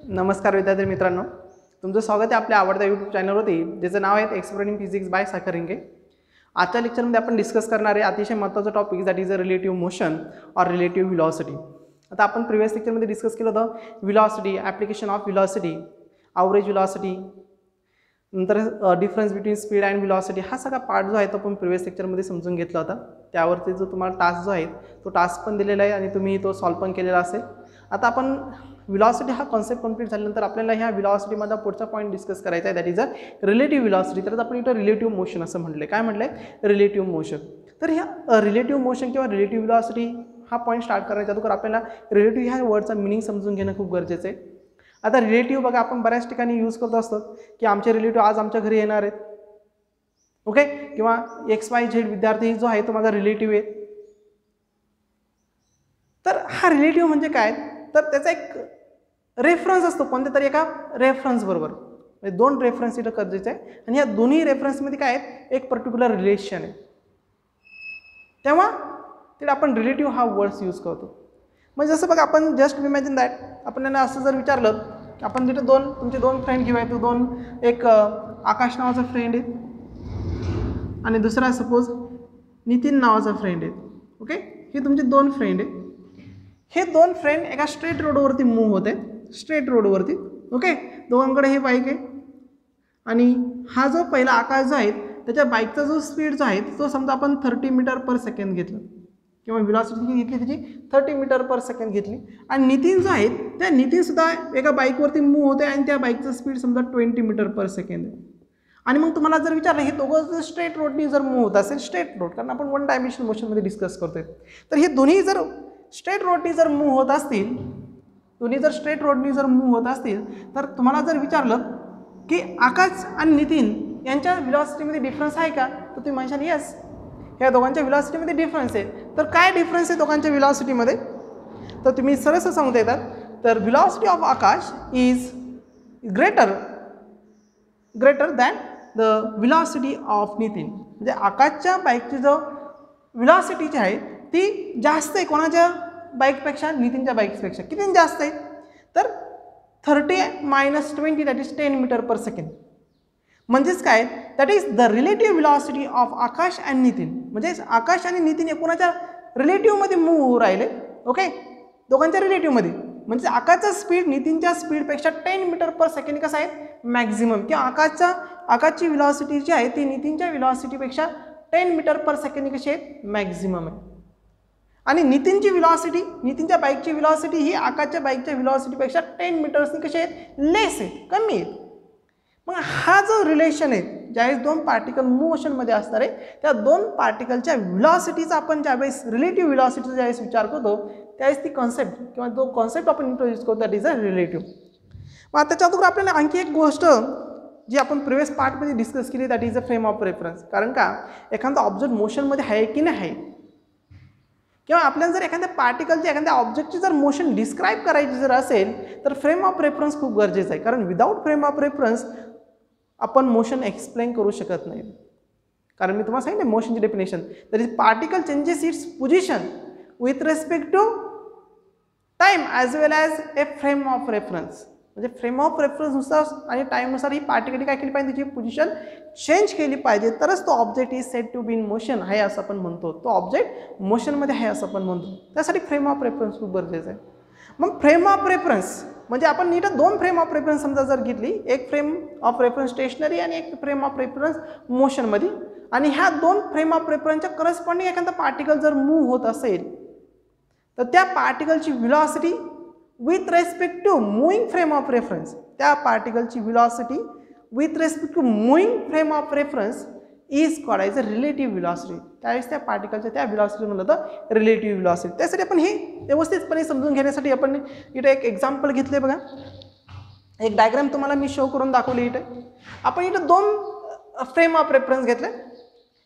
नमस्कार विद्यार्थी मित्रांनो, तुमचं स्वागत आहे आपल्या आवडत्या यूट्यूब चॅनलवरती, ज्याचं नाव आहे एक्सप्लोरिंग फिजिक्स बाय साखर रिंगे. आजच्या लेक्चरमध्ये आपण डिस्कस करणार आहे अतिशय महत्त्वाचा topic that is a relative motion or relative velocity. आता आपण प्रिव्हियस लेक्चरमध्ये डिस्कस केलं होतं velocity, application of velocity, average velocity, नंतर difference between speed and velocity. हा सगळा पार्ट जो आहे तो आपण प्रिव्हियस लेक्चरमध्ये समजून घेतला होता. त्यावरती जो तुम्हाला टास्क जो आहे तो टास्क पण दिलेला आहे आणि तुम्ही तो सॉल्व पण केलेला असेल. आता आपण व्हेलॉसिटी हा कॉन्सेप्ट कंप्लीट झाल्यानंतर आपल्याला ह्या व्हेलॉसिटीमध्ये पुढचा पॉईंट डिस्कस करायचा आहे, that is a relative velocity. तर आपण इथं रिलेटिव्ह मोशन असं म्हटलं आहे. काय म्हटलं आहे? Relative motion. तर ह्या रिलेटिव्ह मोशन किंवा रिलेटिव्ह व्हेलॉसिटी हा पॉईंट स्टार्ट करण्याच्या अगोदर आपल्याला रिलेटिव्ह ह्या वर्डचा मिनिंग समजून घेणं खूप गरजेचं आहे. आता रिलेटिव्ह बघा, आपण बऱ्याच ठिकाणी यूज करत असतो की आमचे रिलेटिव्ह आज आमच्या घरी येणार आहेत, ओके, किंवा XYZ विद्यार्थी जो आहे तो माझा रिलेटिव्ह आहे. तर हा रिलेटिव्ह म्हणजे काय? तर त्याचा एक रेफरन्स असतो कोणत्या तरी एका रेफरन्स बरोबर. म्हणजे दोन रेफरन्स इथं गरजेचं आहे आणि या दोन्ही रेफरन्समध्ये काय आहे? एक पर्टिक्युलर रिलेशन आहे. तेव्हा तिथे आपण रिलेटिव्ह हा वर्ड्स यूज करतो. म्हणजे जसं बघा, आपण जस्ट इमॅजिन दॅट आपल्याला असं जर विचारलं, आपण तिथे तुमचे दोन फ्रेंड घेऊया. एक आकाश नावाचा फ्रेंड आहे आणि दुसरा सपोज नितीन नावाचा फ्रेंड आहे, ओके. हे तुमचे दोन फ्रेंड आहे. हे दोन फ्रेंड एका स्ट्रेट रोडवरती मूव्ह होते, स्ट्रेट रोडवरती, ओके. दोघांकडे हे बाईक आहे आणि हा जो पहिला आकाश जो आहे त्याच्या बाईकचा जो स्पीड जो आहे तो समजा आपण 30 मीटर पर सेकंड घेतलं किंवा व्हेलॉसिटी घेतली त्याची 30 मीटर पर सेकंड घेतली. आणि नितीन जो आहे त्या नितीनसुद्धा एका बाईकवरती मूव्ह होते आणि त्या बाईकचं स्पीड समजा 20 मीटर पर सेकंड आहे. आणि मग तुम्हाला जर विचारलं हे दोघं जर स्ट्रेट रोडनी जर मूव्ह होत असेल, स्ट्रेट रोड, कारण आपण वन डायमेन्शनल मोशनमध्ये डिस्कस करतोय, तर हे दोन्ही जर स्ट्रेट रोडनी जर मूव्ह होत असतील, स्ट्रेट रोडनी जर मूव्ह होत असतील, तर तुम्हाला जर विचारलं की आकाश आणि नितीन यांच्या व्हेलॉसिटीमध्ये डिफरन्स आहे का, तर तुम्ही म्हणशाल येस, ह्या दोघांच्या व्हेलॉसिटीमध्ये डिफरन्स आहे. तर काय डिफरन्स आहे दोघांच्या व्हेलॉसिटीमध्ये? तर तुम्ही सरळ सांगता येतात, तर velocity of Akash is greater than the velocity of Nitin. म्हणजे आकाशच्या बाईकची जो व्हेलॉसिटी जी आहे ती जास्त आहे कोणाच्या बाईकपेक्षा? नितीनच्या बाईकपेक्षा. किती जास्त आहे? तर 30 - 20 that is 10 metre per second. म्हणजेच काय? That is the relative velocity of Akash and Nitin. म्हणजे आकाश आणि नितीन हे कोणाच्या रिलेटिव्हमध्ये मूव्ह होऊ राहिले, ओके, दोघांच्या रिलेटिव्हमध्ये. म्हणजे आकाशचा स्पीड नितीनच्या स्पीडपेक्षा 10 मीटर पर सेकंड कसा आहे? मॅक्झिमम. किंवा आकाशची व्हेलॉसिटी जी आहे ती नितीनच्या व्हेलॉसिटीपेक्षा 10 मीटर पर सेकंड कशी आहे? मॅक्झिमम आहे. आणि नितीनच्या बाईकची व्हेलॉसिटी ही आकाशच्या बाईकच्या व्हेलॉसिटीपेक्षा 10 मीटर्सनी कशी आहेत? लेस आहेत, कमी आहेत. मग हा जो रिलेशन आहे, ज्यावेळेस दोन पार्टिकल मोशनमध्ये असणार आहे, त्या दोन पार्टिकलच्या व्हेलॉसिटीचा आपण ज्यावेळेस रिलेटिव्ह व्हेलॉसिटीचा ज्यावेळेस विचार करतो, त्यावेळेस ती कॉन्सेप्ट किंवा जो कॉन्सेप्ट आपण इंट्रोड्यूस करतो दॅट इज अ रिलेटिव्ह. मग त्याच्या अगोदर आपल्याला आणखी एक गोष्ट जी आपण प्रिव्हियस पार्टमध्ये डिस्कस केली that is a frame of reference. कारण का एखादा ऑब्जेक्ट मोशनमध्ये आहे की नाही आहे, किंवा आपल्याला जर एखाद्या पार्टिकलची एखाद्या ऑब्जेक्टची जर मोशन डिस्क्राईब करायची जर असेल तर फ्रेम ऑफ रेफरन्स खूप गरजेचं आहे. कारण विदाऊट फ्रेम ऑफ रेफरन्स आपण मोशन एक्सप्लेन करू शकत नाही. कारण मी तुम्हाला सांगितलं मोशनची definition, that is particle changes its position with respect to time as well as a frame of reference. म्हणजे फ्रेम ऑफ रेफरन्सनुसार आणि टाईमनुसार ही पार्टिकलने काय केली पाहिजे? त्याची पोझिशन चेंज केली पाहिजे, तरच तो object is said to be in motion आहे असं आपण म्हणतो. तो ऑब्जेक्ट मोशनमध्ये आहे असं आपण म्हणतो. त्यासाठी फ्रेम ऑफ रेफरन्स खूप गरजेचं आहे. मग फ्रेम ऑफ रेफरन्स म्हणजे आपण नीट दोन फ्रेम ऑफ रेफरन्स समजा जर घेतली, एक फ्रेम ऑफ रेफरन्स स्टेशनरी आणि एक फ्रेम ऑफ रेफरन्स मोशनमध्ये, आणि ह्या दोन फ्रेम ऑफ रेफरन्सच्या करस्पॉन्डिंग एखादा पार्टिकल जर मूव्ह होत असेल तर त्या पार्टिकलची velocity with respect to moving frame of reference, त्या पार्टिकलची velocity with respect to moving frame of reference is called as a relative velocity. त्यावेळेस त्या पार्टिकलच्या त्या व्हेलॉसिटी म्हणलं तर रिलेटिव्ह व्हेलॉसिटी. त्यासाठी आपण हे व्यवस्थितपणे समजून घेण्यासाठी आपण इथे एक एक्झाम्पल घेतले. बघा, एक डायग्राम तुम्हाला मी शो करून दाखवली. इथे आपण इथे दोन फ्रेम ऑफ रेफरन्स घेतले.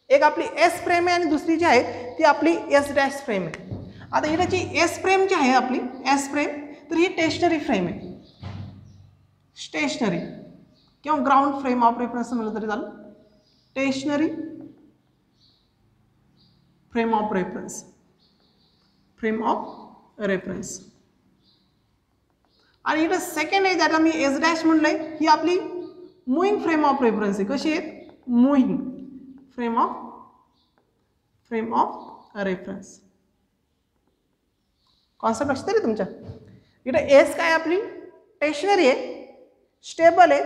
एक आपली S फ्रेम आहे आणि दुसरी जी आहे ती आपली S' फ्रेम आहे. आता इथे जी S फ्रेम जी आहे आपली S फ्रेम, तर ही स्टेशनरी फ्रेम आहे. स्टेशनरी किंवा ग्राउंड फ्रेम ऑफ रेफरन्स म्हणलं तरी चालेल. Stationary frame of reference. आणि इथं सेकंड आहे ज्याला मी एस डॅश म्हणलंय, ही आपली मुव्हिंग फ्रेम ऑफ रेफरन्स आहे. कशी आहे? Moving frame of reference. Concept लक्षात आहे तुमच्या? इथं एस काय आपली स्टेशनरी आहे, स्टेबल आहे,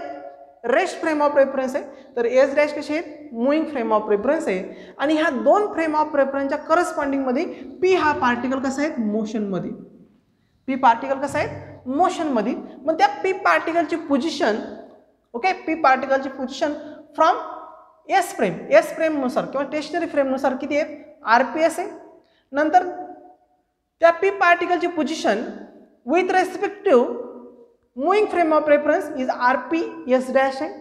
रेस्ट फ्रेम ऑफ रेफरन्स आहे. तर एस डॅश कशी आहे? मुव्हिंग फ्रेम ऑफ रेफरन्स आहे. आणि ह्या दोन फ्रेम ऑफ रेफरन्सच्या करस्पॉन्डिंग मध्ये पी हा पार्टिकल कसा आहे? मोशन मध्ये. पी पार्टिकल कसा आहे? मोशन मध्ये. मग त्या पी पार्टिकलची पोझिशन, ओके, पी पार्टिकलची पोझिशन फ्रॉम एस फ्रेम नुसार किंवा स्टेशनरी फ्रेम नुसार किती आहे? आरपीएस आहे. नंतर त्या पी पार्टिकलची position with respect to moving frame of reference is RP S dash आहे.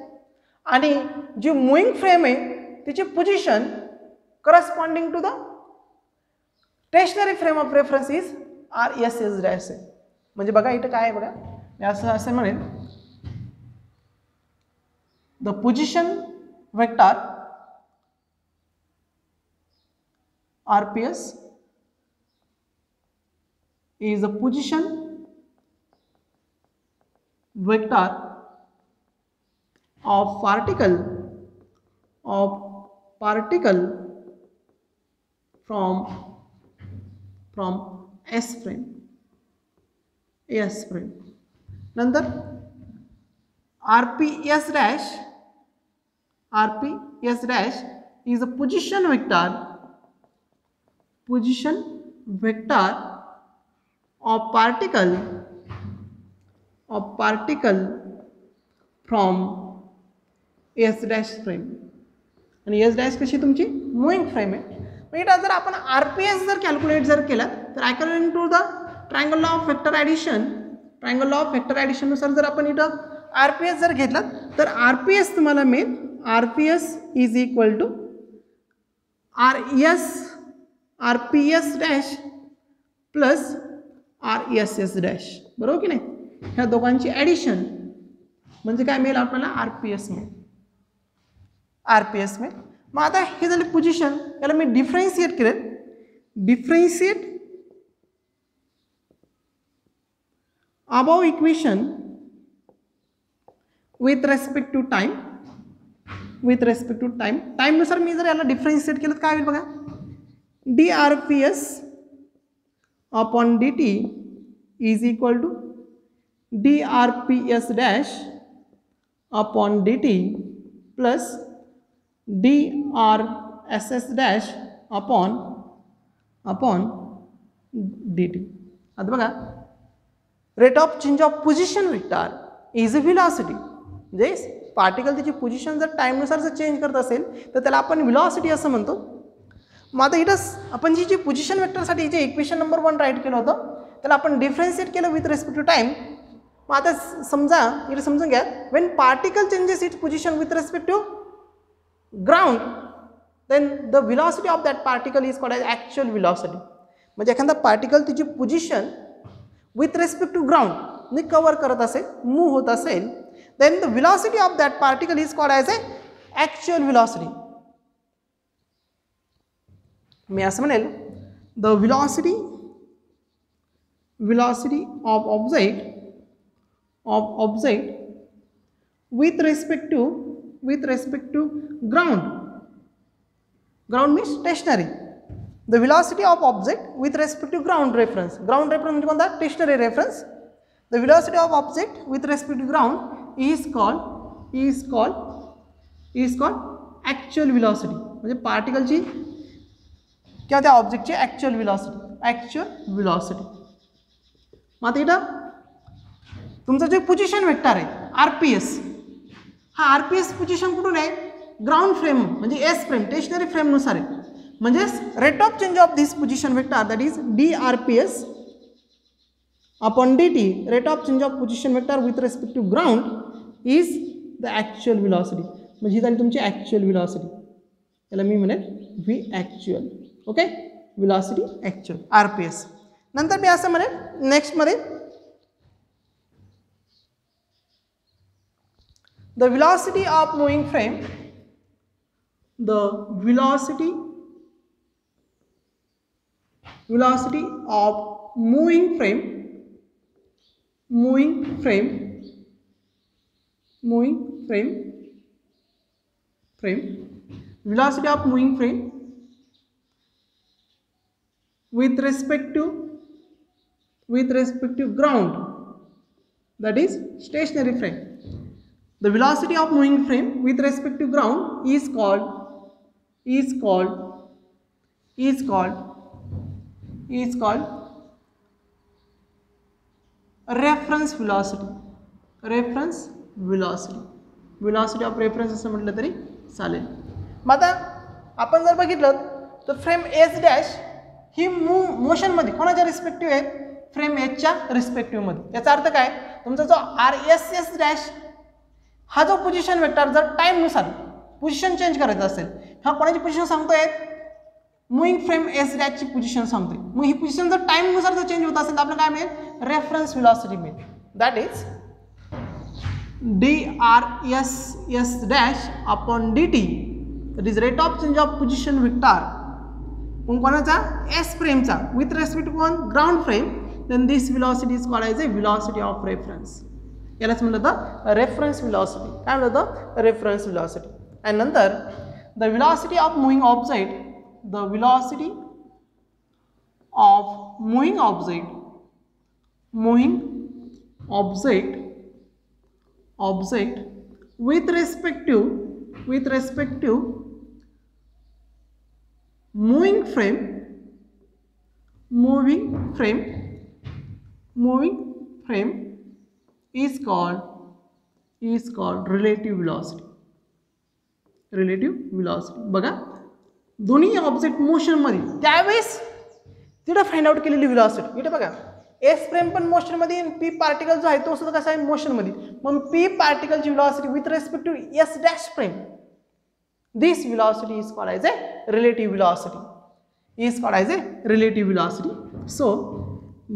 आणि जी मुव्हिंग फ्रेम आहे तिची position corresponding to the stationary frame of reference is R S S dash आहे. म्हणजे बघा इथं काय आहे बघा, मी असं म्हणेन the position vector RPS is the position vector of particle from S frame. नंतर RPS dash is a position vector of particle from S dash frame. आणि S dash कशी तुमची मुव्हिंग फ्रेम आहे. मग इथं जर आपण आरपीएस जर कॅल्क्युलेट जर केला तर according to the triangle law of vector addition नुसार जर आपण इथं आरपीएस जर घेतला तर आरपीएस तुम्हाला मिळेल, RPS is equal to RPS dash plus RSS dash. बरोबर की नाही? ह्या दोघांची ॲडिशन म्हणजे काय मिळेल आपल्याला? आरपीएस मिळेल. मग आता हे झाले पोझिशन, याला मी डिफरेन्शिएट केलं. Differentiate above equation with respect to time. Time नुसार मी जर याला डिफरेन्शिएट केलं तर काय होईल बघा? DRPS upon dt is equal to DRPS dash upon dt plus DRSS dash upon dt. आता बघा, rate of change of position vector is a velocity. म्हणजे पार्टिकल त्याची पोझिशन जर टाइमनुसार जर चेंज करत असेल तर त्याला आपण व्हेलॉसिटी असं म्हणतो. मग आता इथं आपण जी पोझिशन वेक्टरसाठी जे इक्वेशन नंबर 1 राईट केलं होतं त्याला आपण डिफरेन्शिएट केलं विथ रिस्पेक्ट टू टाइम. मग आता समजा इथे समजून घ्या, when particle changes its position with respect to ground then the velocity of that particle is called as actual velocity. म्हणजे एखादा पार्टिकल तिची position with respect to ground ने कव्हर करत असेल, मूव्ह होत असेल, then the velocity of that particle is called as a actual velocity. मी असं म्हणेल the velocity of object with respect to ground means stationary. The velocity of object with respect to ground reference म्हणजे कोणता? stationary reference. The velocity of object with respect to ground is called actual velocity. म्हणजे पार्टिकलची किंवा त्या ऑब्जेक्टची actual velocity. मग आता इथं तुमचं जे पोझिशन वेक्टर आहे आरपीएस, हा आरपीएस पोझिशन कुठून आहे? ग्राउंड फ्रेम म्हणजे एस फ्रेम स्टेशनरी फ्रेम नुसार आहे. म्हणजेच rate of change of this position vector that is DRPS upon DT, rate of change of position vector with respect to ground is the actual velocity. म्हणजे ही झाली तुमची actual velocity. याला मी म्हणेन V actual. Okay, velocity actual RPS. नंतर मी असं म्हणेन नेक्स्टमध्ये the velocity of moving frame, the velocity of moving frame moving frame velocity of moving frame with respect to ground, that is stationary frame. The velocity of moving frame with respect to ground is called reference velocity. Velocity of reference असं म्हटलं तरी चालेल. मग आता आपण जर बघितलं तर फ्रेम एस डॅश ही मोशन मध्ये कोणाच्या रिस्पेक्टिव्ह आहे, फ्रेम एचच्या रिस्पेक्टिव्ह मध्ये. याचा अर्थ काय, तुमचा जो आर एस एस डॅश हा जो पोझिशन वेक्टर जर टाइमनुसार पोझिशन चेंज करायचं असेल, हा कोणाची पोझिशन सांगतोय, मूविंग फ्रेम एस डॅशची पोझिशन सांगतोय. मग ही पोझिशन जर टाइमनुसार जर चेंज होत असेल तर आपल्याला काय मिळेल, रेफरन्स व्हेलॉसिटी मिळेल. That is dRSS dash upon dt, that is rate of change of position vector. मग कोणाचा, एस फ्रेमचा with respect to ground frame, then this velocity is called as a velocity of reference. यालाच म्हणलं होतं reference velocity. काय म्हणलं होतं, reference velocity. आणि नंतर the velocity of moving object, the velocity of moving object with respect to moving frame is called relative velocity. बघा, दोन्ही ऑब्जेक्ट मोशन मध्ये त्यावेळेस तिथे फाइंड आउट केलेली व्हेलॉसिटी. इथे बघा, एस फ्रेम पण मोशन मध्ये, पी पार्टिकल जो आहे तो सुद्धा कसा आहे, मोशन मध्ये. मग पी पार्टिकलची velocity with respect to S dash frame, this velocity is called as a relative velocity. So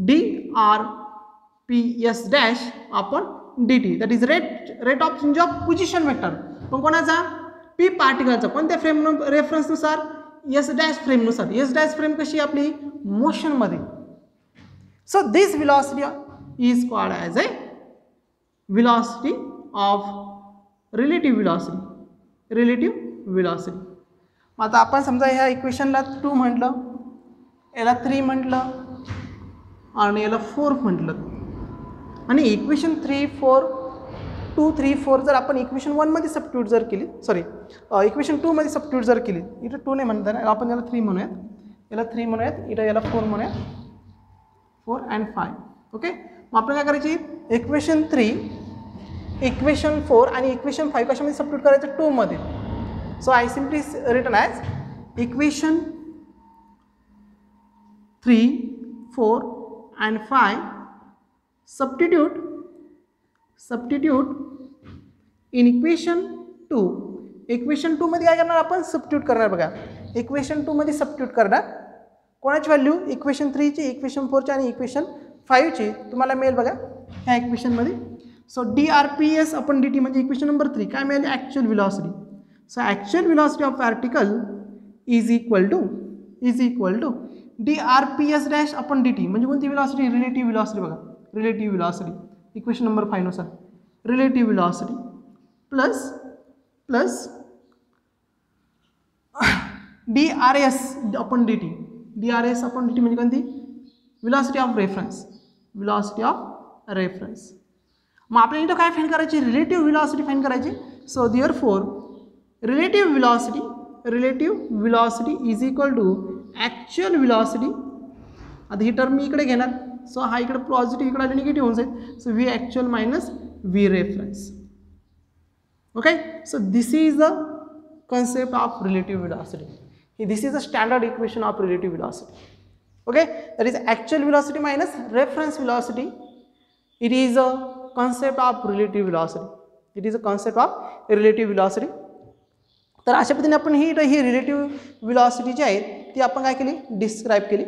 dRPS dash upon dt, that is rate of change of position vector. पण कोणाचा, पी पार्टिकलचा, कोणत्या frame रेफरन्सनुसार, S dash फ्रेमनुसार. S dash frame कशी आपली motion मध्ये. So this velocity is called as a velocity of relative velocity. आता आपण समजा ह्या इक्वेशनला 2 म्हटलं, याला 3 म्हटलं आणि याला 4 म्हटलं, आणि इक्वेशन 3, 4, 2, 3, 4 जर आपण इक्वेशन 1 मध्ये सबस्टिट्यूट जर केली, सॉरी इक्वेशन 2 मध्ये सबस्टिट्यूट जर केली, इथं 2 नाही म्हणता, आपण याला 3 म्हणूयात, इथं याला 4 म्हणूयात, 4 and 5. ओके, मग आपल्याला काय करायची, इक्वेशन 3, इक्वेशन 4 आणि इक्वेशन 5 कशामध्ये सबस्टिट्यूट करायचं, 2 मध्ये. So I simply written as equation 3, 4 and 5 substitute in equation 2. Equation 2 मध्ये काय करणार आपण, सबस्टिट्यूट करणार. बघा, इक्वेशन 2 मध्ये सबस्टिट्यूट करणार कोणाची व्हॅल्यू, इक्वेशन 3 ची, इक्वेशन 4 ची आणि इक्वेशन 5 ची तुम्हाला मिळेल. बघा ह्या इक्वेशन मध्ये. सो dRPS upon dt म्हणजे इक्वेशन नंबर 3 काय मिळेल, actual velocity. So actual velocity of particle is equal to dRPS dash upon dt म्हणजे कोणती व्हेलॉसिटी, रिलेटिव्ह व्हेलॉसिटी. बघा, रिलेटिव्ह व्हेलॉसिटी इक्वेशन नंबर 5 नुसार relative velocity plus DRS upon dt. DRS upon dt म्हणजे कोणती, velocity of reference. मग आपल्याला इथं काय फाइंड करायची, रिलेटिव्ह व्हेलॉसिटी फाइंड करायची. So therefore relative velocity is equal to actual velocity. आता ही टर्म मी इकडे घेणार, सो हा इकडे पॉझिटिव्ह, इकडे निगेटिव्ह होऊन जाईल. So V actual minus V reference. Okay, so this is the concept of relative velocity. This is the standard equation of relative velocity. Okay, that is actual velocity minus reference velocity. It is a concept of relative velocity. तर अशा पद्धतीने आपण ही relative velocity जी आहे ती आपण काय केली, describe केली.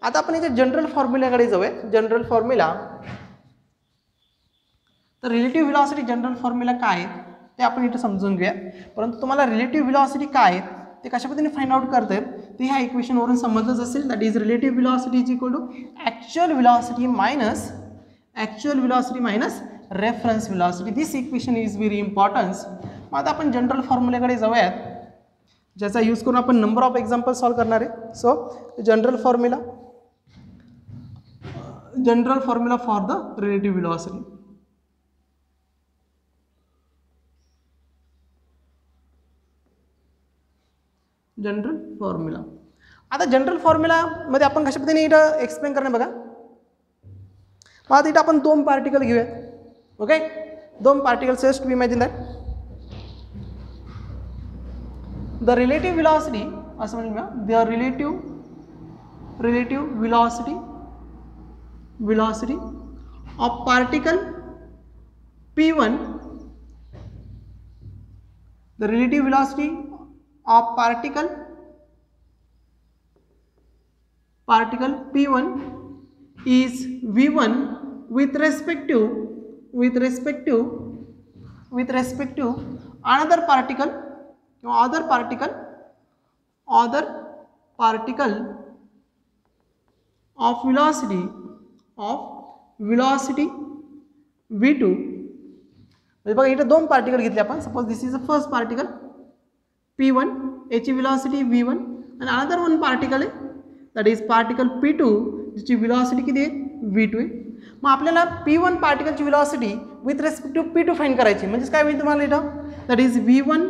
आता आपण याच्या जनरल फॉर्म्युलाकडे जाऊया. जनरल फॉर्म्युला, तर रिलेटिव्ह व्हेलॉसिटी जनरल फॉर्म्युला काय आहे ते आपण इथे समजून घेऊया. परंतु तुम्हाला रिलेटिव्ह व्हेलॉसिटी काय आहे ते कशा पद्धतीने फाइंड आउट करता येईल ते ह्या इक्वेशनवरून समजलंच असेल. That is relative velocity is equal to actual velocity minus actual velocity minus reference velocity. This equation is very importance. मग आता आपण जनरल फॉर्म्युलेकडे जाऊयात, ज्याचा यूज करून आपण नंबर ऑफ एक्झाम्पल सॉल्व्ह करणार आहे. So general formula for the relative velocity. General formula. आता जनरल फॉर्म्युलामध्ये आपण कशा पद्धतीने इथं एक्सप्लेन करणार बघा. मग आता इथं आपण 2 पार्टिकल घेऊयात. Okay, 2 particles. Just to imagine that the relative velocity, असं म्हणूया the relative velocity of particle P1, the relative velocity of particle P1 is V1 with respect to another particle of velocity v2. म्हणजे बघा इथे 2 particle घेतले आपण. Suppose this is the first particle p1, याची velocity v1 आणि another one particle आहे that is particle p2, जिची velocity किती आहे v2 आहे. मग आपल्याला p1 पार्टिकलची velocity with respect to p2 find करायची. म्हणजे काय होईल तुम्हाला इथं that is v12.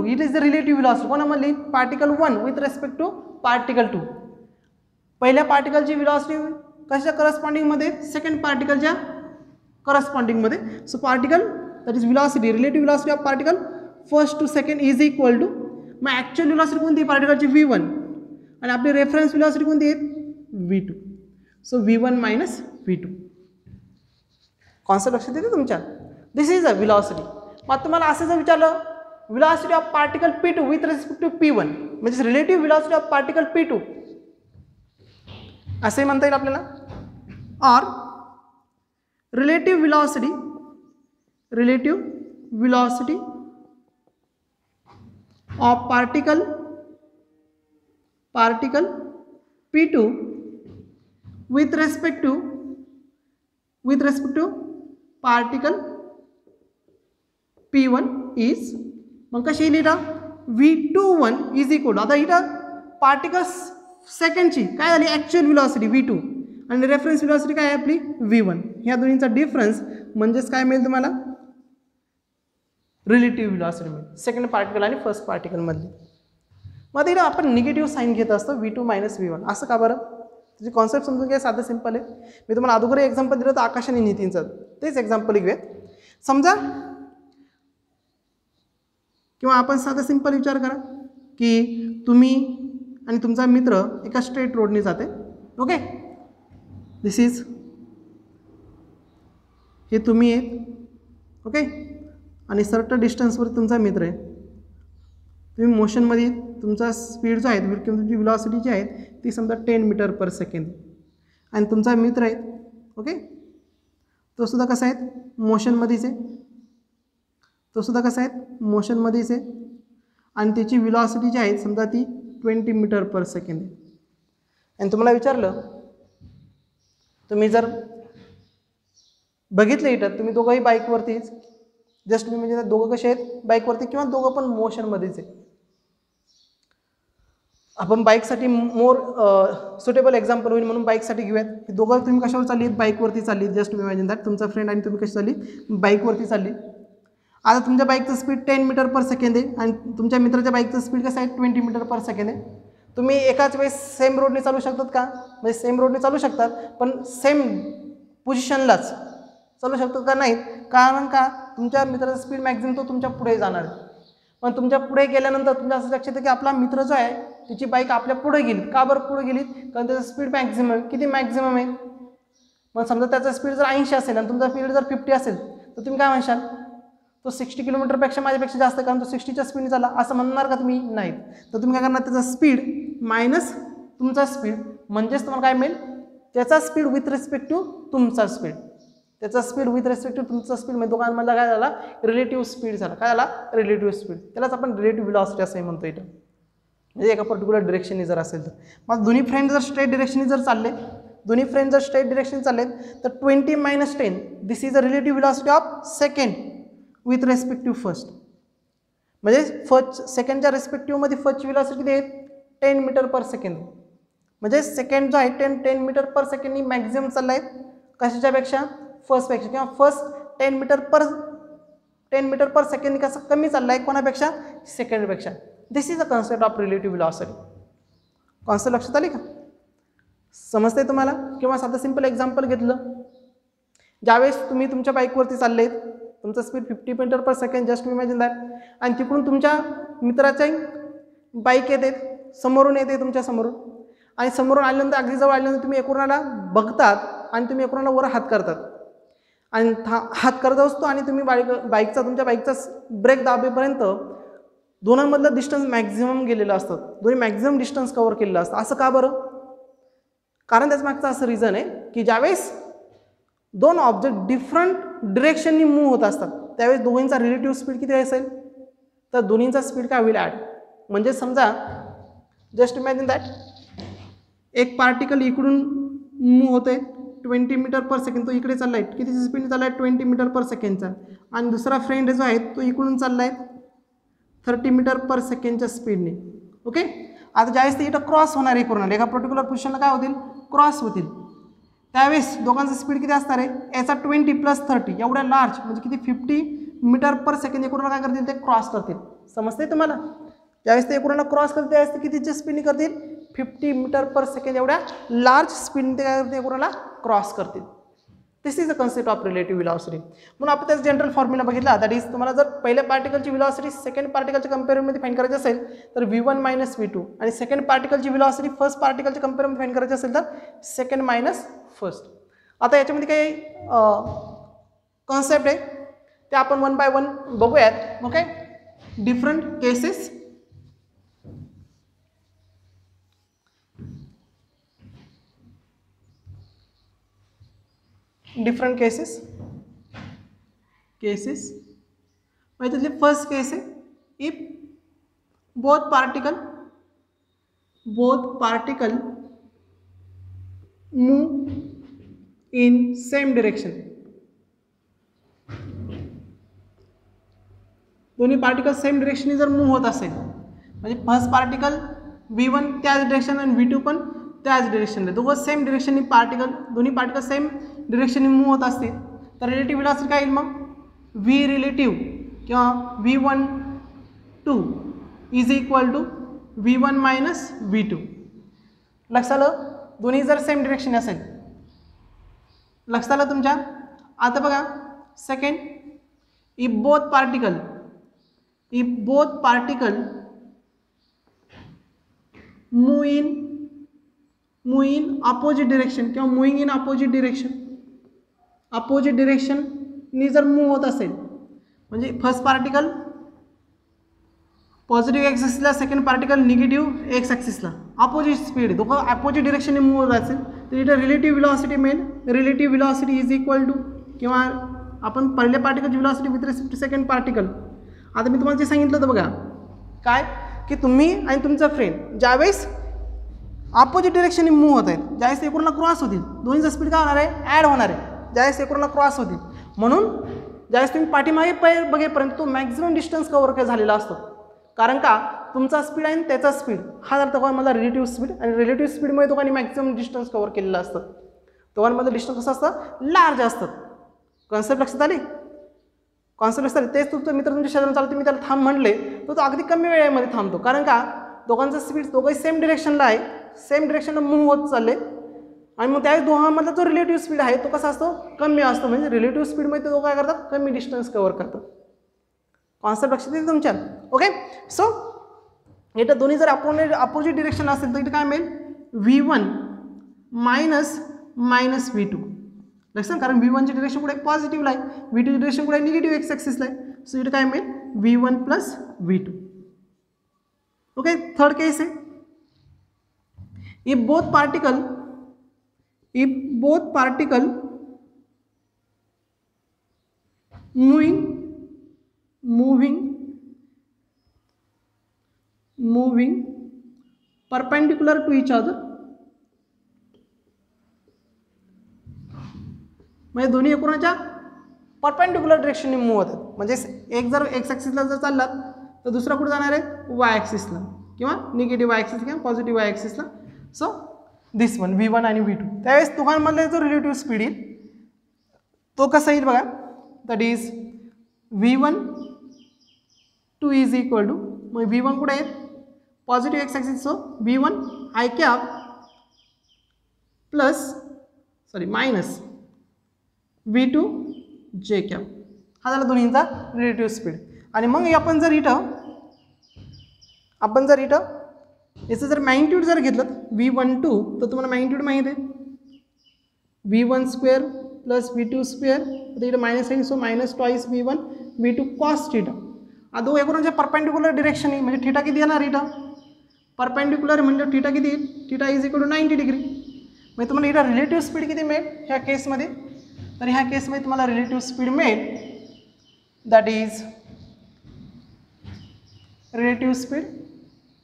It is the relative velocity कोणामधली particle 1 with respect to particle 2. पहिल्या पार्टिकलची व्हेलॉसिटी कशा करस्पॉन्डिंगमध्ये, सेकंड पार्टिकलच्या करस्पॉन्डिंगमध्ये. So particle that is velocity, relative velocity of particle first to second is equal to, मग ॲक्च्युअल व्हेलॉसिटी कोणती पार्टिकलची v1 आणि आपली रेफरन्स व्हेलॉसिटी कोणती आहे v2. So v1 minus v2. Concept लक्षात येते तुमच्या. This is a velocity. मग तुम्हाला असं जर विचारलं velocity of particle p2 with respect to p1, म्हणजे relative velocity of particle p2 असे म्हणता येईल आपल्याला. और relative velocity of particle p2 with respect to particle p1 is, मग कशी येईल इथं v21 इज इक्वल. आता इथं पार्टिकल्स सेकंडची काय झाली ॲक्च्युअल व्हेलॉसिटी v2 आणि रेफरन्स व्हेलॉसिटी काय आहे आपली v1. ह्या दोन्हीचा डिफरन्स म्हणजेच काय मिळेल तुम्हाला रिलेटिव्ह व्हेलॉसिटी मिळेल सेकंड पार्टिकल आणि फर्स्ट पार्टिकलमधली. मग इथं आपण निगेटिव्ह साईन घेत असतो v2 मायनस v1. असं का बरं, त्याची कॉन्सेप्ट समजून घ्या. साधं सिंपल आहे. मी तुम्हाला अगोदर एक्झाम्पल दिलं होतं आकाश आणि नितीनचं, तेच एक्झाम्पल घेऊयात. समजा किंवा आपण साधा सिंपल विचार करा की तुम्ही आणि तुमचा मित्र एका स्ट्रेट रोडने जाते. ओके, दिस इज, हे तुम्ही आहेत. ओके, आणि सर्टन डिस्टन्सवर तुमचा मित्र आहे. तुम्ही मोशनमध्ये, तुमचा स्पीड जो आहे किंवा तुमची व्हेलॉसिटी जी आहे ती समजा 10 मीटर पर सेकंड आणि तुमचा मित्र आहे. ओके, तो सुद्धा कसा आहे मोशनमध्येच आहे. आणि त्याची व्हेलॉसिटी जी आहे समजा ती 20 मीटर पर सेकंड आहे. आणि तुम्हाला विचारलं, तुम्ही जर बघितलं इथं तुम्ही दोघंही बाईकवरतीच, जस्ट तुम्ही म्हणजे दोघं कसे आहेत बाईकवरती किंवा दोघं पण मोशनमध्येच आहे. आपण बाईकसाठी मोर सुटेबल एक्झाम्पल होईल म्हणून बाईकसाठी घेऊयात. दोघं तुम्ही कशावर चालली आहेत बाईकवरती चालली. जस्ट तुम्ही इमॅजिन दॅट तुमचा फ्रेंड आणि तुम्ही कशी चालली बाईकवरती चालली. आता तुमच्या बाईकचं स्पीड 10 मीटर पर सेकंड आहे आणि तुमच्या मित्राच्या बाईकचं स्पीड कसं आहे 20 मीटर पर सेकंड आहे. तुम्ही एकाच वेळेस सेम रोडने चालू शकतात का, म्हणजे सेम रोडने चालू शकतात पण सेम पोझिशनलाच चालू शकतात का, नाहीत. कारण का तुमच्या मित्राचा स्पीड मॅक्झिमम तो तुमच्या पुढे जाणार आहे. पण तुमच्या पुढे गेल्यानंतर तुमच्या असं लक्षात येतं की आपला मित्र जो आहे तिची बाईक आपल्या पुढे गेली. का बरं पुढे गेली, कारण त्याचा स्पीड मॅक्झिमम किती मॅक्झिमम आहे. मग समजा त्याचा स्पीड जर 80 असेल आणि तुमचा स्पीड जर 50 असेल तर तुम्ही काय म्हणशाल तो 60 किलोमीटरपेक्षा माझ्यापेक्षा जास्त, कारण तो 60च्या स्पीडने चालला असं म्हणणार का तुम्ही, नाहीत. तर तुम्ही काय करणार त्याचा स्पीड मायनस तुमचा स्पीड, म्हणजेच तुम्हाला काय मिळेल त्याचा स्पीड विथ रिस्पेक्ट टू तुमचा स्पीड. त्याचा स्पीड विथ रिस्पेक्ट टू तुमचा स्पीड म्हणजे दोघांमधला काय झाला रिलेटिव्ह स्पीड झाला. काय झाला रिलेटिव्ह स्पीड. त्यालाच आपण रिलेटिव्ह व्हेलॉसिटी असंही म्हणतो इथं. म्हणजे एका पर्टिक्युलर डिरेक्शनने जर असेल तर. मग दोन्ही फ्रेंड जर स्ट्रेट डिरेक्शनने जर चालले, दोन्ही फ्रेंड जर स्ट्रेट डिरेक्शन चाललेत तर 20 - 10 this is a relative velocity of second with respective first. म्हणजे फर्स्ट सेकंडच्या रेस्पेक्टिव्हमध्ये फर्स्टची व्हेलॉसिटी किती आहे 10 मीटर पर सेकंड. म्हणजे सेकंड जो आहे 10 मीटर पर सेकंडनी मॅक्झिमम चालला आहे कशाच्यापेक्षा फर्स्टपेक्षा, किंवा फर्स्ट 10 मीटर पर सेकंड कसं कमी चालला आहे कोणापेक्षा सेकंडपेक्षा. This is a concept of relative velocity. Concept लक्षात आली का? समजते तुम्हाला? किंवा साधं सिंपल एक्झाम्पल घेतलं, ज्यावेळेस तुम्ही तुमच्या बाईकवरती चाललेत, तुमचा speed 50 metre per second, just imagine that, आणि तिकडून तुमच्या मित्राच्या बाईक येते, समोरून येते तुमच्या समोरून, आणि समोरून आल्यानंतर अगदी जवळ आल्यानंतर तुम्ही एकूणाला बघतात आणि तुम्ही एकूणाला वर हात करतात, आणि हात करत असतो आणि तुम्ही तुमच्या बाईकचा ब्रेक दाबेपर्यंत दोनांमधलं डिस्टन्स मॅक्झिमम गेलेलं असतं, दोन्ही मॅक्झिमम डिस्टन्स कव्हर केलेलं असतं. असं का बरं? कारण त्याच मागचं असं रिझन आहे की ज्यावेळेस दोन ऑब्जेक्ट डिफरंट डिरेक्शननी मूव्ह होत असतात त्यावेळेस दोघींचा रिलेटिव्ह स्पीड किती असेल, तर दोन्हींचा स्पीड काय होईल ॲड. म्हणजे समजा जस्ट इमॅजिन दॅट एक पार्टिकल इकडून मूव्ह होते 20 मीटर पर सेकंड, तो इकडे चालला आहे, किती स्पीड चालला आहे 20 मीटर पर सेकंडचा, आणि दुसरा फ्रेंड जो आहे तो इकडून चालला आहे 30 मीटर पर सेकंडच्या स्पीडने. ओके, आता ज्यावेळेस ते इथं क्रॉस होणार आहे पूर्ण एका पर्टिक्युलर पोझिशनला काय होतील क्रॉस होतील, त्यावेळेस दोघांचं स्पीड किती असणार आहे, याचा 20 + 30 एवढ्या लार्ज म्हणजे किती 50 मीटर पर सेकंड एकूण काय करतील ते क्रॉस करतील. समजते तुम्हाला? ज्यावेळेस ते एकूण क्रॉस करतील त्यावेळेस ते कितीच्या स्पीडने करतील 50 मीटर पर सेकंड एवढ्या लार्ज स्पीडने ते काय करतील एकूणाला क्रॉस करतील. This is the concept of relative velocity. म्हणून आपण त्याचा जनरल फॉर्म्युला बघितला, दॅट इज तुम्हाला जर पहिल्या पार्टिकलची व्हेलॉसिटी सेकंड पार्टिकलच्या कंपेअरमध्ये फाइंड करायची असेल तर V1 - V2, आणि सेकंड पार्टिकलची व्हेलॉसिटी फर्स्ट पार्टिकलच्या कंपेअरमध्ये फाइंड करायची असेल तर सेकंड मायनस फर्स्ट. आता याच्यामध्ये काही कॉन्सेप्ट आहे ते आपण 1 by 1 बघूयात. Okay, different cases. Different cases त्यातली फर्स्ट केस आहे if both particle move in same direction. दोन्ही पार्टिकल सेम डिरेक्शनने जर मूव्ह होत असेल, म्हणजे फर्स्ट पार्टिकल V1 त्याच डिरेक्शन आणि V2 पण त्याच डिरेक्शनला, दोघं सेम डिरेक्शननी दोन्ही पार्टिकल सेम डिरेक्शनने मूव्ह होत असतील तर रिलेटिव्ह व्हेलॉसिटी काय येईल मग V रिलेटिव्ह किंवा V12 is equal to V1 - V2. लक्षात आलं? दोन्ही जर सेम डिरेक्शन असेल, लक्षात आलं तुमच्या? आता बघा second, if both particle move in opposite direction किंवा मूविंग इन अपोजिट डिरेक्शननी जर मूव्ह होत असेल, म्हणजे फर्स्ट पार्टिकल पॉझिटिव्ह एक्स ॲक्सिसला, सेकंड पार्टिकल निगेटिव्ह एक्स ॲक्सिसला, अपोजिट स्पीड, दोघं अपोजिट डिरेक्शनने मूव्ह होत असेल तर इथं रिलेटिव्ह व्हेलॉसिटी मिळेल. Relative velocity is equal to, किंवा आपण पहिल्या पार्टिकलची velocity with respect to second particle. आता मी तुम्हाला जे सांगितलं होतं बघा काय, की तुम्ही आणि तुमचा फ्रेंड ज्यावेळेस अपोजिट डिरेक्शनने मूव्ह होत आहेत, ज्यावेळेस एकूणला क्रॉस होतील दोन्हीचा स्पीड काय होणार आहे ॲड होणार आहे ज्यावेळेस एकूणला क्रॉस होतील. म्हणून ज्यावेळेस तुम्ही पाठीमागे बघेपर्यंत तो मॅक्झिमम डिस्टन्स कव्हर झालेला असतो, कारण का तुमचा स्पीड आणि त्याचा स्पीड हा झाला दोघांमधला रिलेटिव्ह स्पीड, आणि रिलेटिव्ह स्पीडमुळे दोघांनी मॅक्झिमम डिस्टन्स कव्हर केलेलं असतं. दोघांमधलं डिस्टन्स कसं असतं लार्ज असतं. कॉन्सेप्ट लक्षात आली? तेच तुमचा मित्र तुमच्या शेजारून चालतो, तुम्ही त्याला थांब म्हटले तर तो अगदी कमी वेळेमध्ये थांबतो, कारण का दोघांचं स्पीड दोघंही सेम डिरेक्शनला आहे, सेम डिरेक्शनला मूव्ह होत चालले, आणि मग त्यावेळेस दोघांमधला जो रिलेटिव्ह स्पीड आहे तो कसा असतो कमी असतो. म्हणजे रिलेटिव्ह स्पीडमध्ये ते दोघं काय करतात कमी डिस्टन्स कव्हर करतात. कॉन्सेप्ट लक्षात येते तुमच्या? ओके, सो इथं दोन्ही जर अपोजिट डिरेक्शन असेल तर इथं काय मिळेल V1 - V2. लक्षात, कारण V1ची डिरेक्शन कुठे पॉझिटिव्हला आहे, V2ची डिरेक्शन कुठे निगेटिव्ह एक्स ॲक्सिसला आहे. सो इथं काय मिळेल V1 + V2. ओके, थर्ड केस आहे if both particle moving perpendicular to each other, म्हणजे दोन्ही एकूणाच्या परपेंडिक्युलर डिरेक्शनने मूव्ह होतात. म्हणजे एक जर एक्स ॲक्सिसला जर चाललात तर दुसरा कुठे जाणार आहे वाय ॲक्सिसला, किंवा निगेटिव्ह वाय ॲक्सिस किंवा पॉझिटिव्ह वाय ॲक्सिसला. सो दिस वन V1 आणि V2. त्यावेळेस दोघांमधले जो रिलेटिव्ह स्पीड येईल तो कसा येईल बघा. That is V1 is equal to, मग V1 कुठे आहे positive X axis, so V1 I cap plus minus V2 J cap. हा झाला दोन्हींचा रिलेटिव्ह स्पीड. आणि मग आपण जर इथं याचं जर मॅग्निट्यूड जर घेतलं V12, तर तुम्हाला मॅग्निट्यूड माहीत आहे V1 square plus V2 square, तर इथं मायनस आहे, so minus twice V1 V2 cos theta. आता एकूणच्या परपेंडिक्युलर डिरेक्शन आहे, म्हणजे थिटा किती येणार इथं परपेंडिक्युलर म्हणजे थिटा किती येईल, theta is equal to 90 degree. म्हणजे तुम्हाला इथं रिलेटिव्ह स्पीड किती मिळेल ह्या केसमध्ये, तर ह्या केसमध्ये तुम्हाला रिलेटिव्ह स्पीड मिळेल that is relative speed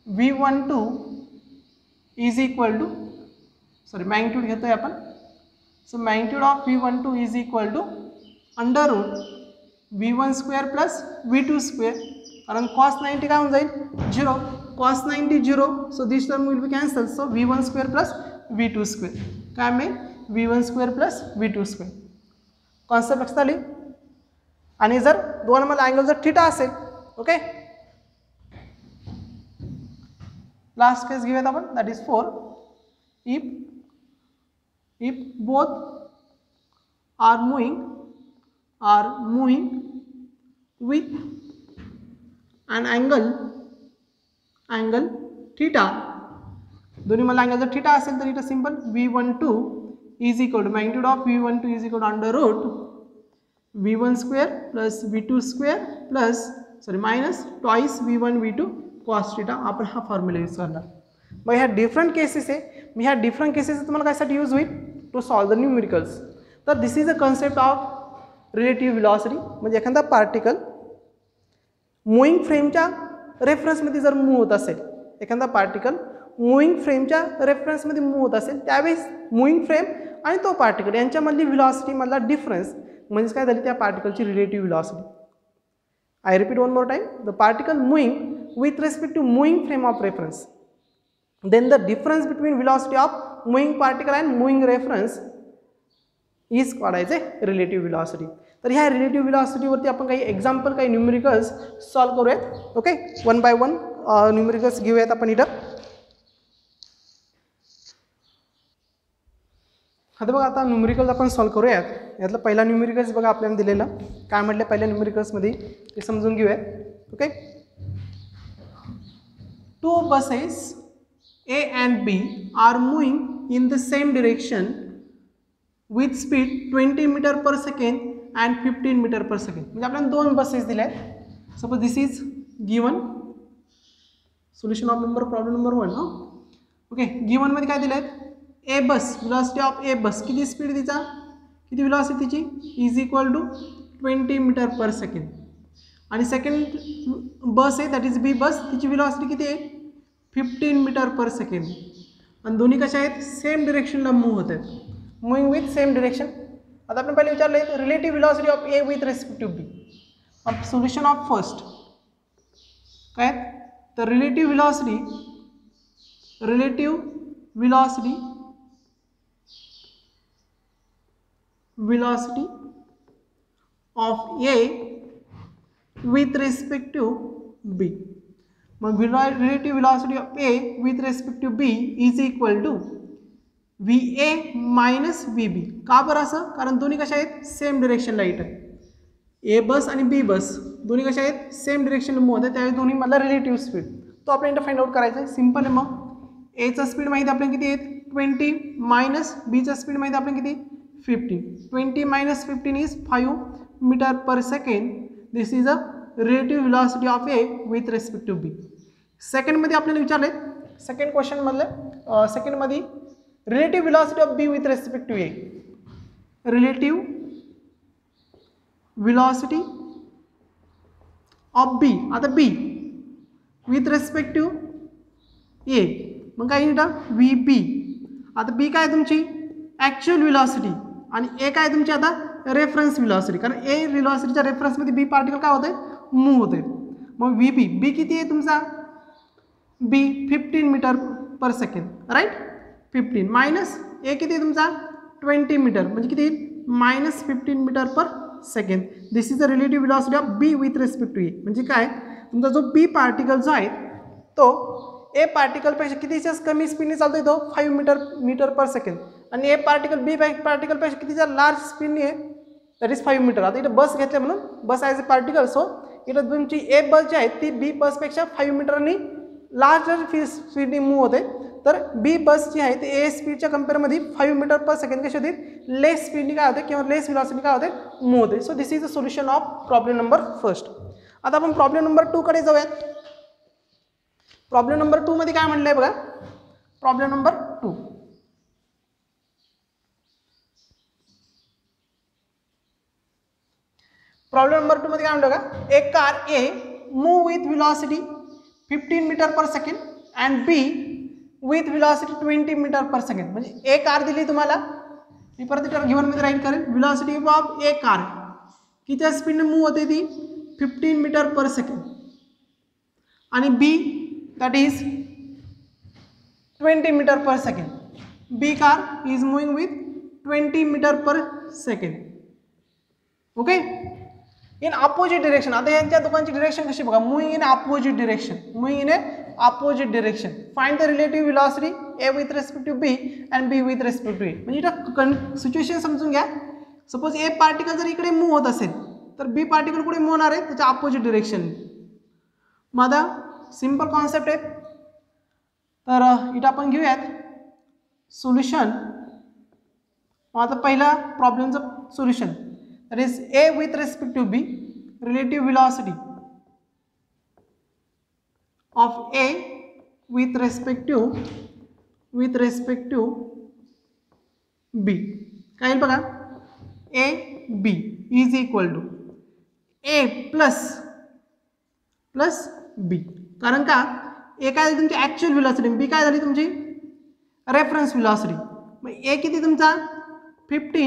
V12 is equal to magnitude घेतोय आपण, so magnitude of V12 is equal to under root V1 square plus V2 square, कारण कॉस 90 काय होऊन जाईल 0, cos 90 0, so this term will be cancel, so V1 square plus V2 square काय मिळेल V1 square plus V2 square. Concept लक्षात आली. आणि जर दोनमध्ये अँगल जर थिटा असेल, ओके, लास्ट केस घेऊयात आपण, that is 4. If both are moving with an angle theta, दोन्ही मला अँगल जर थिटा असेल तर इथं simple V12 is equal to magnitude of V12 is equal to under root V1 square plus V2 square plus minus twice V1 V2 cos theta. आपण हा formula use करणार. मग ह्या डिफरंट केसेस आहे, मी ह्या डिफरंट केसेस तुम्हाला कायसाठी use होईल टू सॉल्व द न्यूमेरिकल्स. तर this is a concept of relative velocity. म्हणजे एखादा पार्टिकल मूव्हिंग फ्रेमच्या रेफरन्समध्ये जर मूव्ह होत असेल, एखादा पार्टिकल मूव्हिंग फ्रेमच्या रेफरन्समध्ये मूव्ह होत असेल, त्यावेळेस मूव्हिंग फ्रेम आणि तो पार्टिकल यांच्यामधली व्हेलॉसिटीमधला डिफरन्स म्हणजे काय झाली त्या पार्टिकलची relative velocity. I repeat one more time, the particle moving with respect to moving frame of reference, then the difference between velocity of moving particle and moving reference is called as a relative velocity. तर ह्या relative व्हेलॉसिटीवरती आपण काही example, काही numericals solve करूयात. Okay, one by one numericals घेऊयात आपण इथं. आता बघा, आता न्यूमेरिकल्स आपण सॉल्व करूयात. यातलं पहिला न्यूमेरिकल्स बघा आपल्याला दिलेलं काय म्हटलं पहिल्या न्यूमेरिकल्समध्ये ते समजून घेऊयात. Okay, 2 buses A and B are moving in the same direction with speed 20 meter per second and 15 meter per second. म्हणजे आपल्याला 2 बसेस दिल्या आहेत. Suppose this is given solution of problem number 1. Okay, given मध्ये काय दिलं आहे, ए बस, velocity of ए बस किती speed तिचा, किती व्हेलॉसिटी तिची is equal to 20 metre per second. आणि सेकंड बस आहे दॅट इज बी बस, तिची व्हेलॉसिटी किती आहे 15 मीटर पर सेकंड. आणि दोन्ही कशा आहेत सेम डिरेक्शनला मूव्ह होत आहेत, मूव्हिंग विथ सेम डिरेक्शन. आता आपण पहिले विचारलं आहे relative velocity of A with respect to B. Solution of first काय, तर relative velocity of A with respect to B. मग relative velocity of A with respect to B is equal to VA minus VB. का बरं असं, कारण दोन्ही कशा आहेत सेम डिरेक्शनला येत आहेत. ए बस आणि बी बस दोन्ही कशा आहेत सेम डिरेक्शनला मूव्ह होत आहेत, त्यावेळी दोन्ही मधला रिलेटिव्ह स्पीड तो आपल्याला फाइंड आउट करायचा आहे. सिंपल आहे. मग एचा स्पीड माहिती आपल्याला किती आहेत 20 मायनस बीचा स्पीड माहिती आपल्याला किती 15. 20 minus 15 is 5 meter per second. This is a relative velocity of A with respect to B. सेकंडमध्ये आपल्याला विचारले, सेकंड क्वेश्चनमधलं सेकंडमध्ये relative velocity of B with respect to A. Relative velocity of B, आता B with respect to A, मग काय इथं V बी. आता बी काय तुमची ॲक्च्युअल व्हेलॉसिटी आणि ए काय तुमची आता रेफरन्स व्हेलॉसिटी, कारण ए व्हेलॉसिटीच्या रेफरन्समध्ये बी पार्टिकल काय होते मूव्ह होते. मग बी किती आहे तुमचा B 15 meter per second right 15 minus A किती आहे तुमचा 20 मीटर म्हणजे किती minus 15 meter per second. This is the relative velocity of B with respect to A. म्हणजे काय तुमचा जो बी पार्टिकल जो आहे तो ए पार्टिकलपेक्षा कितीच्या कमी स्पीडने चालतो तो 5 मीटर पर सेकंड आणि ए पार्टिकल बी पार्टिकलपेक्षा कितीच्या लार्ज स्पीडने आहे दॅट इज 5 मीटर. आता इथं बस घेतलं म्हणून बस ॲज अ पार्टिकल, सो इथं तुमची ए बस जी आहे ती बी बसपेक्षा 5 मीटरनी लार्जर स्पीडने मूव्ह होते. तर बी बस जी आहे ती ए स्पीडच्या कम्पेअरमध्ये 5 मीटर पर सेकंड कशी होते लेस स्पीडने काय होते किंवा लेस व्हेलॉसिटी काय होते मूव्ह होते. So this is the solution of problem number first. आता आपण प्रॉब्लेम नंबर 2 कडे जाऊयात. प्रॉब्लेम नंबर 2 मध्ये काय म्हटलंय बघा. प्रॉब्लेम नंबर 2 प्रॉब्लेम नंबर 2 मध्ये काय म्हणतो बघा. A car A move with velocity 15 meter per second and B with velocity 20 metre per second. म्हणजे ए कार दिली तुम्हाला, मी परत इतर गिवन मध्ये राईट करेल. व्हेलॉसिटी ऑफ ए कार किती स्पीडने मूव्ह होते ती 15 मीटर पर सेकंड आणि B that is 20 metre per second. B car is moving with 20 metre per second. Okay in opposite direction. आता यांच्या दोघांची डिरेक्शन कशी बघा. Moving in opposite direction. Moving in a opposite direction. Find the relative velocity A with respect to B and B with respect to A. म्हणजे इथं situation समजून घ्या. Suppose ए particle जर इकडे मूव्ह होत असेल तर बी पार्टिकल कुठे मूव्ह होणार आहे त्याच्या अपोजिट डिरेक्शन. मग आता सिंपल कॉन्सेप्ट आहे. तर इथं आपण घेऊयात सोल्युशन. मग आता पहिला प्रॉब्लेमचं solution that is a with respect to b relative velocity of a with respect to b. काय येईल बघा. a b is equal to a plus b. कारण का a काय झाली तुमची ॲक्च्युअल व्हेलॉसिटी, b काय झाली तुमची रेफरन्स व्हेलॉसिटी. मग a किती तुमचा 15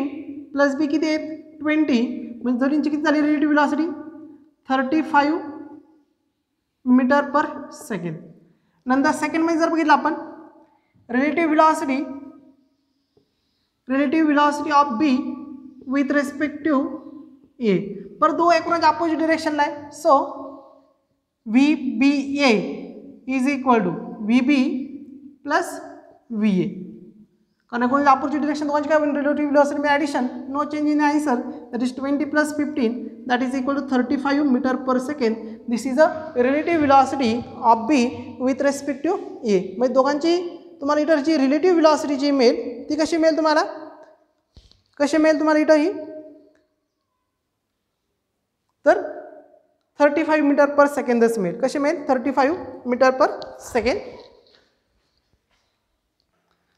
प्लस b किती आहे 20 म्हणजे दोन्हींची किती झाली relative velocity 35 metre per second. नंतर सेकंड मध्ये जर बघितलं आपण relative velocity of B with respect to A. पर दो एकूणच अपोजिट डिरेक्शनला आहे. So V B A is equal to V B plus V A. कारण कोणत्या अपोजिट डिरेक्शन दोघांची काय रिलेटिव्ह व्हेलॉसिटी में addition no change in answer that is 20 plus 15 that is equal to 35 metre per second. This is a relative velocity of B with respect to A. म्हणजे दोघांची तुम्हाला इथं जी relative velocity जी मिळेल ती कशी मिळेल तुम्हाला इथं ही तर 35 मीटर पर सेकंदच मिळेल. कशी मिळेल 35 मीटर पर सेकंड.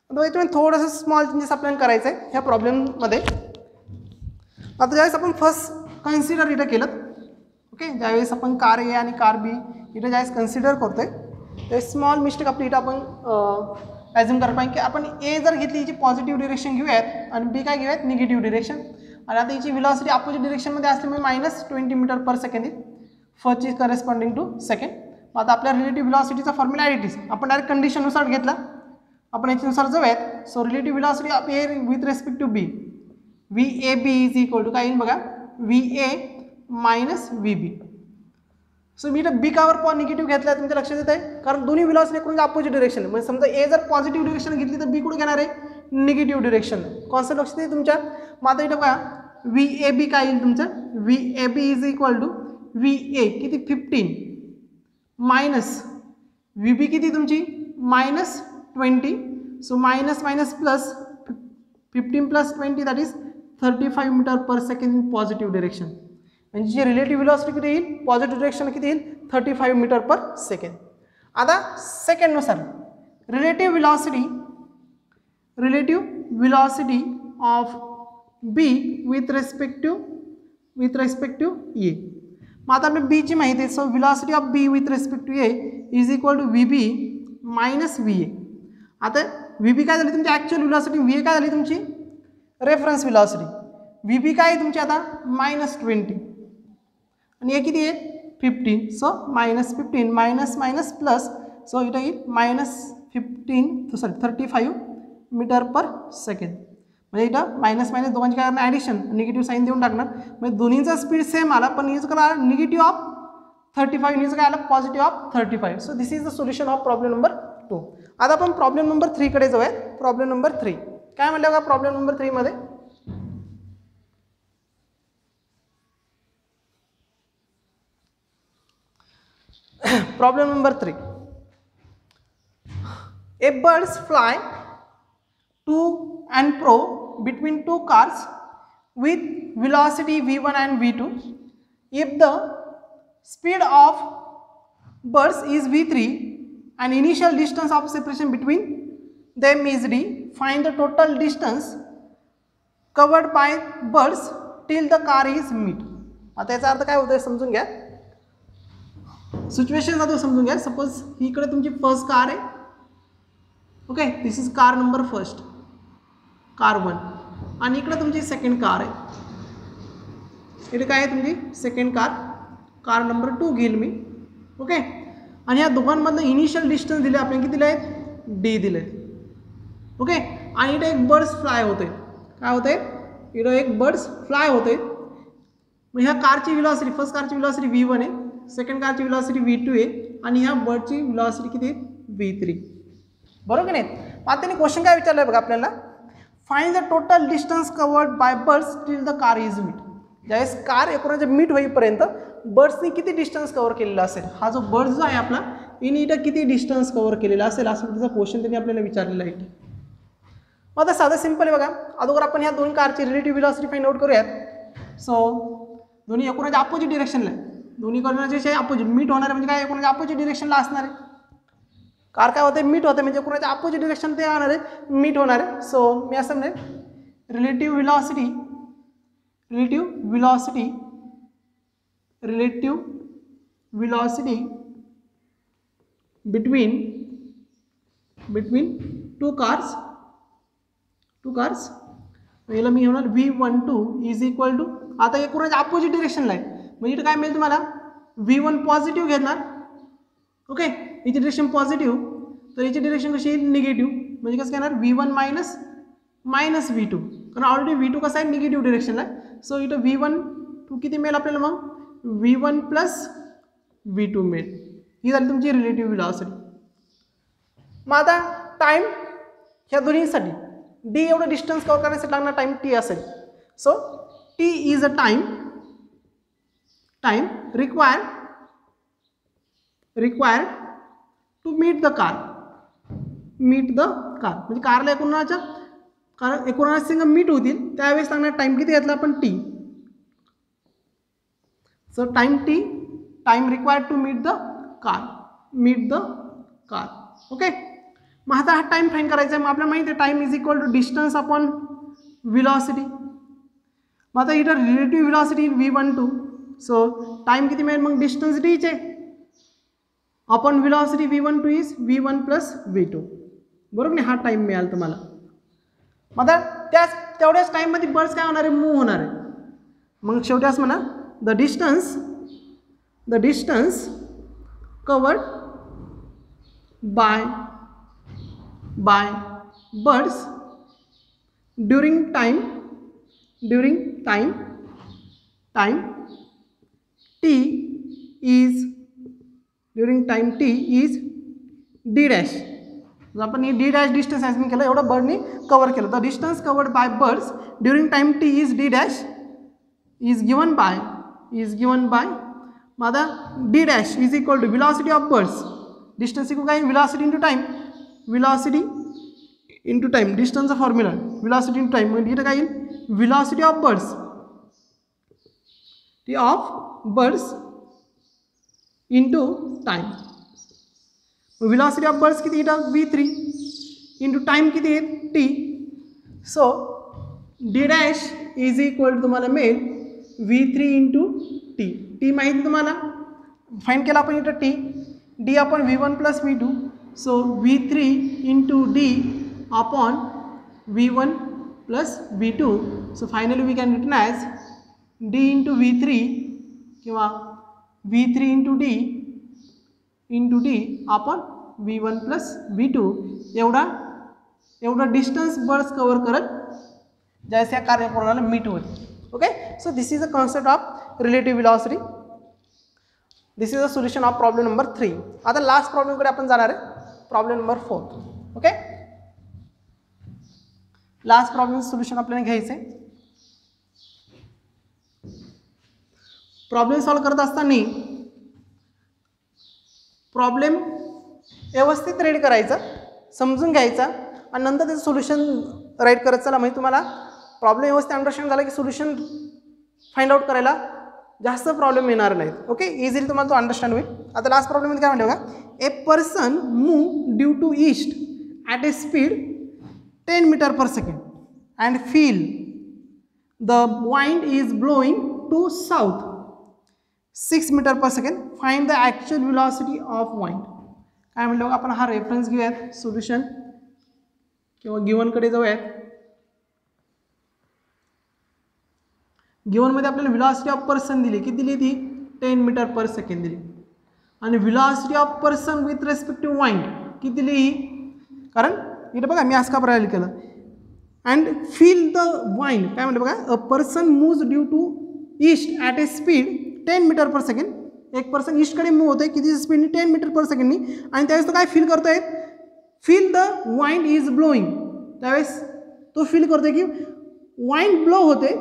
आता याच्यामध्ये थोडंसं स्मॉल चेंजेस आपल्याला करायचं आहे ह्या प्रॉब्लेममध्ये. आता ज्यावेळेस आपण फर्स्ट कन्सिडर इथं केलं ओके, ज्यावेळेस आपण कार ए आणि कार बी इथं ज्यावेळेस कन्सिडर करतोय ते स्मॉल मिस्टेक आपली इथं आपण ॲझ्युम करायला पाहिजे की आपण ए जर घेतली हिची पॉझिटिव्ह डिरेक्शन घेऊयात आणि बी काय घेऊयात निगेटिव्ह डिरेक्शन. आणि आता हिची व्हेलॉसिटी अपोजिट डिरेक्शनमध्ये असल्यामुळे -20 मीटर पर सेकंड येईल. First is corresponding to second. मग आता आपल्या रिलेटिव्ह व्हेलॉसिटीचा फॉर्म्युला ॲडिटीज आपण डायरेक्ट कंडिशननुसार घेतला. आपण याच्यानुसार जाऊयात. So relative velocity of A with respect to B V A B is equal to काय येईल बघा V A minus V B. So मी इथं बी कावर निगेटिव्ह घेतला तुमच्या लक्षात येत आहे कारण दोन्ही व्हेलॉसिटी करून अपोजिट डिरेक्शन. म्हणजे समजा ए जर पॉझिटिव्ह डिरेक्शन घेतली तर बी कुठे घेणार आहे निगेटिव्ह डिरेक्शन. कॉन्सेप्ट लक्षात येते तुमच्या. मग आता इथं बघा व्ही ए बी काय येईल तुमचं V A B is equal to V A किती 15 मायनस व्ही बी किती तुमची -20. So minus plus 15 plus 20 that is 35 metre per second in positive direction. म्हणजे जी रिलेटिव्ह व्हेलॉसिटी किती येईल पॉझिटिव्ह डिरेक्शन किती येईल 35 मीटर पर सेकंड. आता सेकंडनुसार relative velocity of B with respect to A. मग आता आपल्या बीची माहिती आहे. So velocity of B with respect to A is equal to V B minus V A. आता व्ही बी काय झाली तुमची ॲक्च्युअल व्हेलॉसिटी व्ही ए काय झाली तुमची रेफरन्स व्हिलॉसिटी. व्ही बी काय आहे तुमची आता -20 आणि हे किती आहे 15. So -15 minus minus plus, so इथं येईल -35 मीटर पर सेकंड. म्हणजे इथं मायनस मायनस दोघांची काय करणार ॲडिशन, निगेटिव्ह साईन देऊन टाकणार. म्हणजे दोन्हीचा स्पीड सेम आला पण यूज करा निगेटिव्ह ऑफ 35, यूज काय आला positive of 35. So this is the solution of problem number 2. आता आपण प्रॉब्लेम नंबर 3 कडे जाऊयात. प्रॉब्लेम नंबर 3 काय म्हणलं का प्रॉब्लेम नंबर 3 मध्ये problem number 3. A birds fly to and fro between two cars with velocity v1 and v2. If the speed of birds is v3 and initial distance of separation between them is d, find the total distance covered by birds till the car is meet. आता याचा अर्थ काय होतोय समजून घ्या. Situation आता समजून घ्या. सपोज इकडे तुमची फर्स्ट कार आहे. Okay, this is car number first, car 1, आणि इकडे तुमची सेकंड कार आहे. इथे काय आहे तुमची सेकंड कार, कार नंबर 2 घेईल मी. ओके, आणि या दोघांमधलं इनिशियल डिस्टन्स दिले आपल्याला किती दिले आहेत डी दिले. ओके, आणि इथे एक बर्ड्स फ्लाय होते. काय होते इथं एक बर्ड्स फ्लाय होते. मग ह्या कारची व्हिलॉसिटी, फर्स्ट कारची व्हिलॉसिटी v1 आहे, सेकंड कारची व्हिलॉसिटी v2 आहे, आणि ह्या बर्डची व्हिलॉसिटी किती आहे v3. बरोबर की नाही. आता त्यांनी क्वेश्चन काय विचारलं आहे बघा आपल्याला, find the total distance covered by birds till the car is meet. ज्यावेळेस कार एकूणच्या मीट होईपर्यंत बर्ड्सनी किती डिस्टन्स कव्हर केलेला असेल. हा जो बर्ड्स जो आहे आपला इनी इथं किती डिस्टन्स कव्हर केलेला असेल असं त्याचा क्वेश्चन त्यांनी आपल्याला विचारलेला आहे. मग आता साधं सिंपल आहे बघा. अगोदर आपण ह्या दोन कारची रिलेटिव्ह व्हिलॉसिटी फाइंड आउट करूयात. सो दोन्ही एकूणच्या अपोजिट डिरेक्शनला आहे. दोन्ही कडून अपोजिट मीट होणार आहे, म्हणजे काय एकूणच्या अपोजिट डिरेक्शनला असणार आहे. कार काय होते मीट होते, म्हणजे कोणाच्या अपोजिट डिरेक्शन ते येणार आहे मीट होणार आहे. सो मी असं म्हणेन relative velocity between two cars याला मी होणार v12 इज इक्वल टू, आता हे कोणाच्या अपोजिट डिरेक्शनला आहे म्हणजे इथं काय मिळेल तुम्हाला v1 पॉझिटिव्ह घेणार. ओके, याची डिरेक्शन पॉझिटिव्ह, तर याची डिरेक्शन कशी येईल निगेटिव्ह, म्हणजे कसं घेणार v1 मायनस v2, कारण ऑलरेडी v2 कसं आहे निगेटिव्ह डिरेक्शनला आहे. सो इथं v1 किती मिळेल आपल्याला मग v1 प्लस v2 मिळेल. ही झाली तुमची रिलेटिव्ह व्हिलॉसिटी. मग आता टाईम ह्या दोन्हीसाठी डी एवढं डिस्टन्स कव्हर करण्यासाठी लागणार टाईम टी असेल. So T is a time required to meet the car म्हणजे कारला एकूणाच्या संग मीट होतील त्यावेळेस लागणार टाईम किती घेतला आपण T. So time required to meet the car. Okay, मग आता हा टाईम फाईंड करायचा आहे. मग आपल्याला माहिती आहे time is equal to distance upon velocity. मग आता इथं relative velocity v12, so time किती मिळेल मग डिस्टन्स डीचे upon velocity v12 is v1 plus v2. बरोबर नाही, हा टाईम मिळाला तुम्हाला. मग आता तेवढ्याच टाईममध्ये बर्ड्स काय होणार आहे मूव्ह होणार आहे. मग शेवटी असं म्हणा the distance covered bye birds during time t is d dash. आपण हे d dash डिस्टन्स ॲझ्युम केलं, एवढं बर्डनी कव्हर केलं. The distance covered by birds during time t is d dash is given by मग आता d dash is equal to velocity of birds. Distance equal काय velocity into time, डिस्टन्सचा formula velocity into time. म्हणजे इथं काय येईल velocity of birds into time. Velocity of birds किती इथं v3 इंटू टाइम किती आहे t. So d dash is equal to तुम्हाला मिळेल v3 इंटू टी माहिती तुम्हाला फाईंड केला आपण इथं डी आपण v1 plus v2. So v3 into D upon v1 plus V2. So finally we can written as D into V3 किंवा V3 into D आपण V1 प्लस V2 एवढा distance birds cover करत ज्यावेळेस या कार्यप्रणाला मीट होते. Okay, so this is a concept of relative velocity. This is a solution of problem number 3. आता last प्रॉब्लेमकडे आपण जाणार आहे, problem number 4. Okay, last problem solution आपल्याला घ्यायचं आहे. प्रॉब्लेम सॉल्व करत असताना प्रॉब्लेम व्यवस्थित रीड करायचा, समजून घ्यायचा आणि नंतर त्याचं सोल्युशन राईट करत चला. म्हणजे तुम्हाला प्रॉब्लेम व्यवस्थित अंडरस्टँड झाला की सोल्युशन फाइंड आउट करायला जास्त प्रॉब्लेम येणार नाहीत. ओके, इझिली तुम्हाला तो अंडरस्टँड होईल. आता लास्ट प्रॉब्लेममध्ये काय म्हणलं बघा, a person move due to east at a speed 10 metre per second and feel the wind is blowing to south 6 metre per second. Find the actual velocity of wind. काय म्हणलं बघा, आपण हा रेफरन्स घेऊयात सोल्युशन किंवा गिवनकडे जाऊयात. गिवनमध्ये आपल्याला velocity of person दिली, किती दिली ती 10 मीटर पर सेकंड दिली. आणि velocity of person with respect to wind किती दिली ही, कारण इथे बघा मी असं का प्रकार केलं. अँड फील द वाइंड काय म्हणलं बघा, a person moves due to east at a speed 10 metre per second. एक पर्सन ईस्टकडे मूव्ह होतोय किती स्पीडनी 10 मीटर पर सेकंडनी. आणि त्यावेळेस तो काय फील करतोय, feel the wind is blowing. त्यावेळेस तो फील करतोय की वाइंड ब्लो होते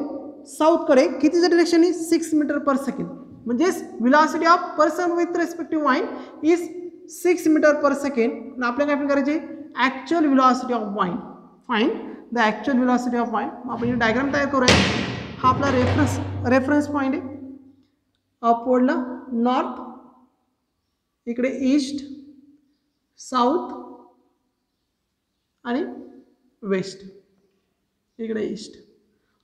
साऊथकडे कितीच्या डिरेक्शननी 6 मीटर पर सेकंड. म्हणजेच velocity of person with respect to wind is 6 metre per second. आणि आपल्याला काय करायचे, actual velocity of wind. Find the actual velocity of wind. आपण डायग्राम तयार करूया. हा आपला रेफरन्स पॉईंट आहे. अपवर्डला नॉर्थ, इकडे ईस्ट, साऊथ आणि वेस्ट, इकडे ईस्ट.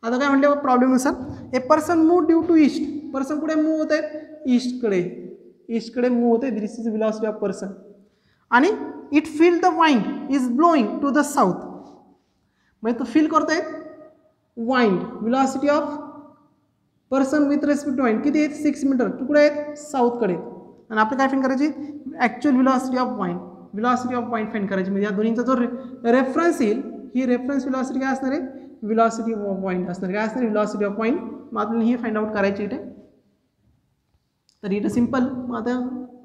आता काय म्हटलं प्रॉब्लेमनुसार, a person move due to east. Person कुठे मूव्ह होत आहेत, ईस्टकडे मूव्ह होते. This is velocity of person. आणि it feel the wind is blowing to the south. म्हणजे तो फील करतोय wind, velocity of person with respect to wind किती आहेत 6 मीटर. कुठे आहेत, साऊथकडे. आणि आपण काय फाइंड करायची, actual velocity of wind. Velocity of wind find करायची. म्हणजे या दोन्हींचा जो रेफरन्स येईल, ही रेफरन्स व्हेलॉसिटी काय असणार आहे, व्हेलॉसिटी ऑफ वाइंड असणार. काय असणार, व्हेलॉसिटी ऑफ वाइंड. मग आपल्याला ही फाइंड आउट करायची इथे. तर इथं सिम्पल. मग आता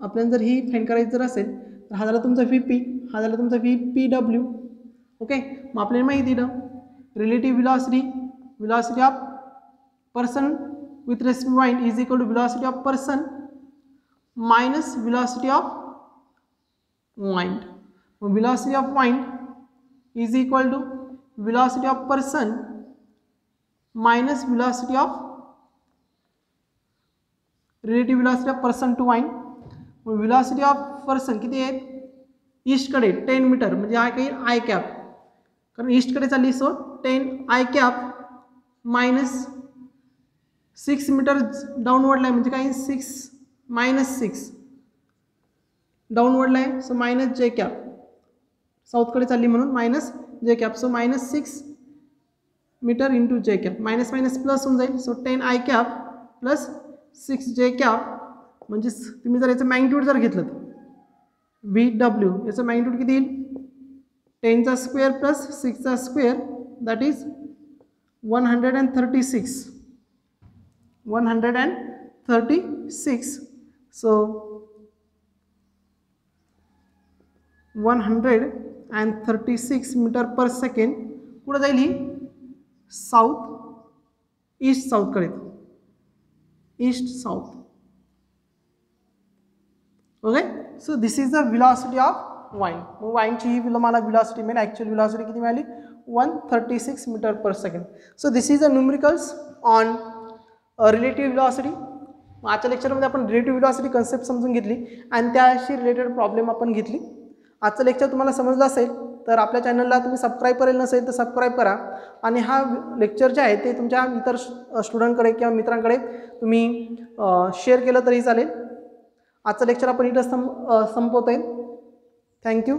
आपल्याला जर ही फाइंड करायची जर असेल तर हा झाला तुमचा VP, हा झाला तुमचा VPW. ओके, मग आपल्याला माहिती इथं relative velocity of person with respect to wind is equal to velocity of person minus velocity of wind. मग velocity of wind is equal to velocity of person minus velocity of relative velocity of person to wind. velocity of person किती आहे, ईस्टकडे 10 metre. म्हणजे हा काही i cap, कारण ईस्टकडे चालली. So 10 I cap minus 6 metre डाऊनवर्डला आहे. म्हणजे काही 6 मायनस 6 डाऊनवर्डला आहे. सो मायनस जे कॅप, साऊथकडे चालली म्हणून minus J cap. So minus 6 metre into J cap. Minus minus plus होऊन जाईल. सो 10 आय कॅप प्लस 6 जे कॅप. म्हणजे तुम्ही जर याचं मॅग्निट्यूड जर घेतलं तर VW याचं मॅग्निट्यूड किती येईल, 10चा स्क्वेअर प्लस 6चा square, that is 136. So 136 metre per second. कुठं जाईल ही, ईस्ट साऊथकडे, east south. Okay, so this is the velocity of wind. मग वाइंडची ही मला व्हेलॉसिटी मिळेल, ॲक्च्युअल व्हेलॉसिटी किती मिळाली 136 metre per second. So this is the numericals on relative velocity. आजच्या लेक्चरमध्ये आपण रिलेटिव्ह व्हेलॉसिटी कन्सेप्ट समजून घेतली आणि त्याशी रिलेटेड प्रॉब्लेम आपण घेतली. आजचं लेक्चर तुम्हाला समजलं असेल तर आपल्या चॅनलला तुम्ही सबस्क्राईब करेल नसेल तर सबस्क्राईब करा. आणि हा लेक्चर जे आहे ते तुमच्या इतर स्टुडंटकडे किंवा मित्रांकडे तुम्ही शेअर केलं तरी चालेल. आजचं लेक्चर आपण इथं संपवता येईल. थँक्यू.